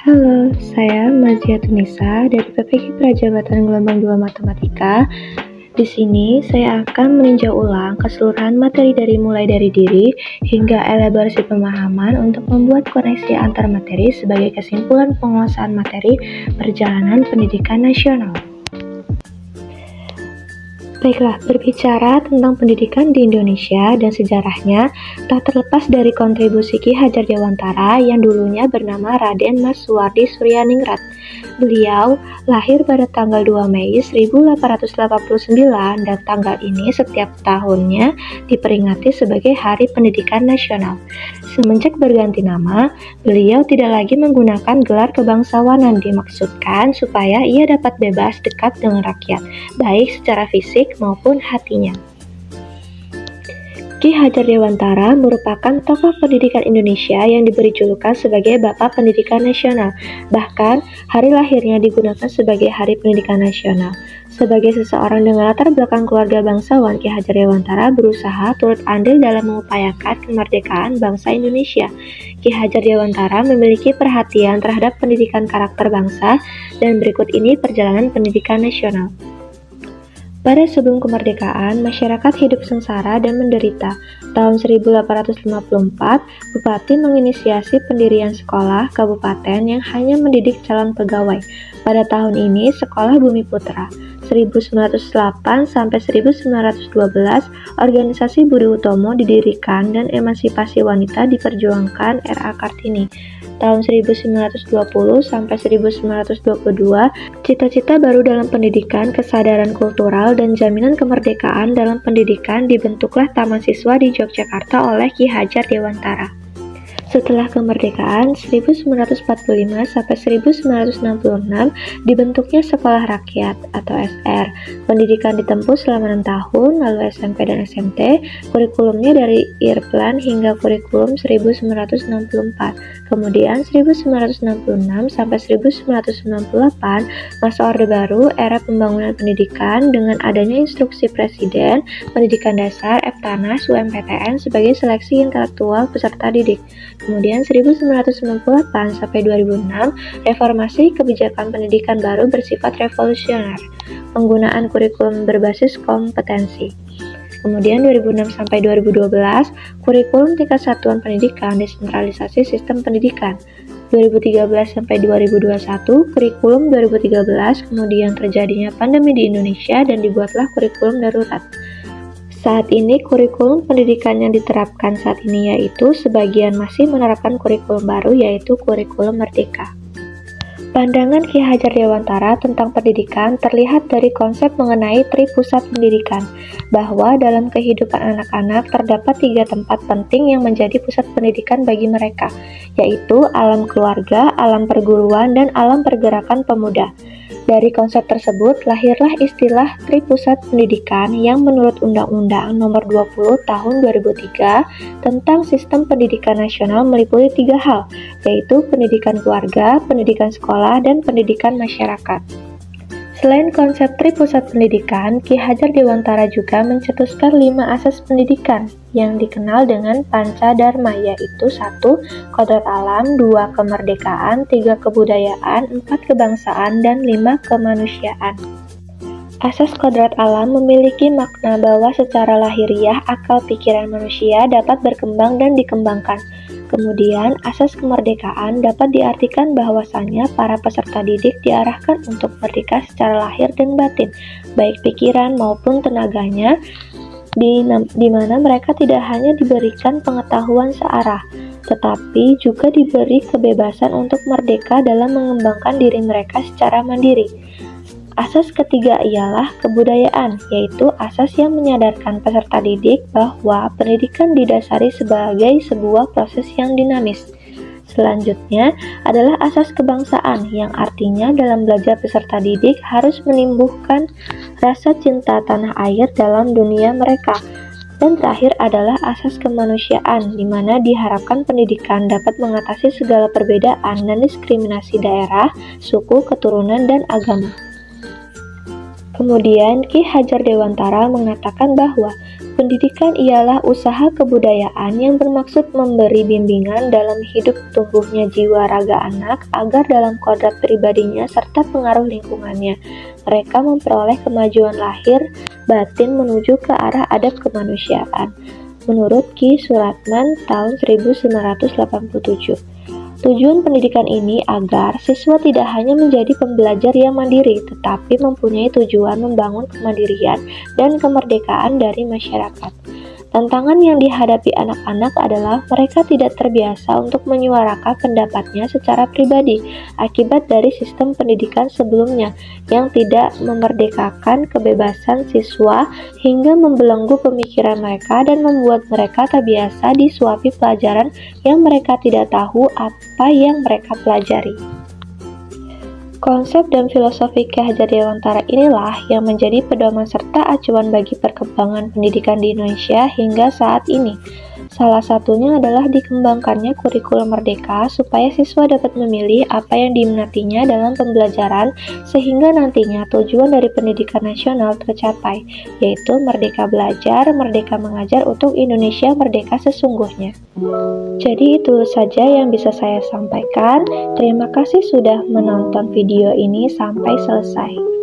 Halo, saya Mazia Tunisa dari PPK Prajabatan Gelombang 2 Matematika. Di sini saya akan meninjau ulang keseluruhan materi mulai dari diri hingga elaborasi pemahaman untuk membuat koneksi antar materi sebagai kesimpulan penguasaan materi perjalanan pendidikan nasional. Baiklah, berbicara tentang pendidikan di Indonesia dan sejarahnya, tak terlepas dari kontribusi Ki Hajar Dewantara yang dulunya bernama Raden Mas Suwardi Suryaningrat. Beliau lahir pada tanggal 2 Mei 1889 dan tanggal ini setiap tahunnya diperingati sebagai Hari Pendidikan Nasional. Semenjak berganti nama, beliau tidak lagi menggunakan gelar kebangsawanan, dimaksudkan supaya ia dapat bebas dekat dengan rakyat, baik secara fisik maupun hatinya. Ki Hajar Dewantara merupakan tokoh pendidikan Indonesia yang diberi julukan sebagai Bapak Pendidikan Nasional. Bahkan, hari lahirnya digunakan sebagai Hari Pendidikan Nasional. Sebagai seseorang dengan latar belakang keluarga bangsawan, Ki Hajar Dewantara berusaha turut andil dalam mengupayakan kemerdekaan bangsa Indonesia. Ki Hajar Dewantara memiliki perhatian terhadap pendidikan karakter bangsa, dan berikut ini perjalanan pendidikan nasional. Pada sebelum kemerdekaan, masyarakat hidup sengsara dan menderita. Tahun 1854, Bupati menginisiasi pendirian sekolah kabupaten yang hanya mendidik calon pegawai. Pada tahun ini, Sekolah Bumi Putra. 1908 sampai 1912, organisasi Budi Utomo didirikan dan emansipasi wanita diperjuangkan R.A. Kartini. Tahun 1920 sampai 1922, cita-cita baru dalam pendidikan, kesadaran kultural, dan jaminan kemerdekaan dalam pendidikan dibentuklah Taman Siswa di Yogyakarta oleh Ki Hajar Dewantara. Setelah kemerdekaan 1945 sampai 1966 dibentuknya Sekolah Rakyat atau SR. Pendidikan ditempuh selama 6 tahun, lalu SMP dan SMT. Kurikulumnya dari IRPLAN hingga kurikulum 1964. Kemudian 1966 sampai 1998 masa Orde Baru, era pembangunan pendidikan dengan adanya instruksi Presiden, Pendidikan Dasar, Eptanas, UMPTN sebagai seleksi intelektual peserta didik. Kemudian 1998 sampai 2006, reformasi kebijakan pendidikan baru bersifat revolusioner, penggunaan kurikulum berbasis kompetensi. Kemudian 2006 sampai 2012, kurikulum tingkat satuan pendidikan, desentralisasi sistem pendidikan. 2013 sampai 2021, kurikulum 2013, kemudian terjadinya pandemi di Indonesia dan dibuatlah kurikulum darurat. Saat ini kurikulum pendidikan yang diterapkan saat ini yaitu sebagian masih menerapkan kurikulum baru yaitu kurikulum merdeka. Pandangan Ki Hajar Dewantara tentang pendidikan terlihat dari konsep mengenai tripusat pendidikan, bahwa dalam kehidupan anak-anak terdapat 3 tempat penting yang menjadi pusat pendidikan bagi mereka, yaitu alam keluarga, alam perguruan, dan alam pergerakan pemuda. Dari konsep tersebut lahirlah istilah tripusat pendidikan yang menurut Undang-Undang Nomor 20 Tahun 2003 tentang Sistem Pendidikan Nasional meliputi 3 hal, yaitu pendidikan keluarga, pendidikan sekolah, dan pendidikan masyarakat. Selain konsep tripusat pendidikan, Ki Hajar Dewantara juga mencetuskan 5 asas pendidikan yang dikenal dengan Pancadharma, yaitu 1. Kodrat alam, 2. Kemerdekaan, 3. Kebudayaan, 4. Kebangsaan, dan 5. Kemanusiaan. Asas kodrat alam memiliki makna bahwa secara lahiriah akal pikiran manusia dapat berkembang dan dikembangkan. Kemudian, asas kemerdekaan dapat diartikan bahwasannya para peserta didik diarahkan untuk merdeka secara lahir dan batin, baik pikiran maupun tenaganya, di mana mereka tidak hanya diberikan pengetahuan searah, tetapi juga diberi kebebasan untuk merdeka dalam mengembangkan diri mereka secara mandiri. Asas ketiga ialah kebudayaan, yaitu asas yang menyadarkan peserta didik bahwa pendidikan didasari sebagai sebuah proses yang dinamis. Selanjutnya adalah asas kebangsaan, yang artinya dalam belajar peserta didik harus menumbuhkan rasa cinta tanah air dalam dunia mereka. Dan terakhir adalah asas kemanusiaan, di mana diharapkan pendidikan dapat mengatasi segala perbedaan dan diskriminasi daerah, suku, keturunan, dan agama. Kemudian Ki Hajar Dewantara mengatakan bahwa Pendidikan ialah usaha kebudayaan yang bermaksud memberi bimbingan dalam hidup tumbuhnya jiwa raga anak agar dalam kodrat pribadinya serta pengaruh lingkungannya, mereka memperoleh kemajuan lahir batin menuju ke arah adab kemanusiaan. Menurut Ki Suratman tahun 1987. Tujuan pendidikan ini agar siswa tidak hanya menjadi pembelajar yang mandiri, tetapi mempunyai tujuan membangun kemandirian dan kemerdekaan dari masyarakat. Tantangan yang dihadapi anak-anak adalah mereka tidak terbiasa untuk menyuarakan pendapatnya secara pribadi akibat dari sistem pendidikan sebelumnya yang tidak memerdekakan kebebasan siswa hingga membelenggu pemikiran mereka dan membuat mereka terbiasa disuapi pelajaran yang mereka tidak tahu apa yang mereka pelajari. Konsep dan filosofi Ki Hajar Dewantara inilah yang menjadi pedoman serta acuan bagi perkembangan pendidikan di Indonesia hingga saat ini. Salah satunya adalah dikembangkannya kurikulum merdeka supaya siswa dapat memilih apa yang diminatinya dalam pembelajaran sehingga nantinya tujuan dari pendidikan nasional tercapai, yaitu merdeka belajar, merdeka mengajar untuk Indonesia merdeka sesungguhnya. Jadi itu saja yang bisa saya sampaikan. Terima kasih sudah menonton video ini sampai selesai.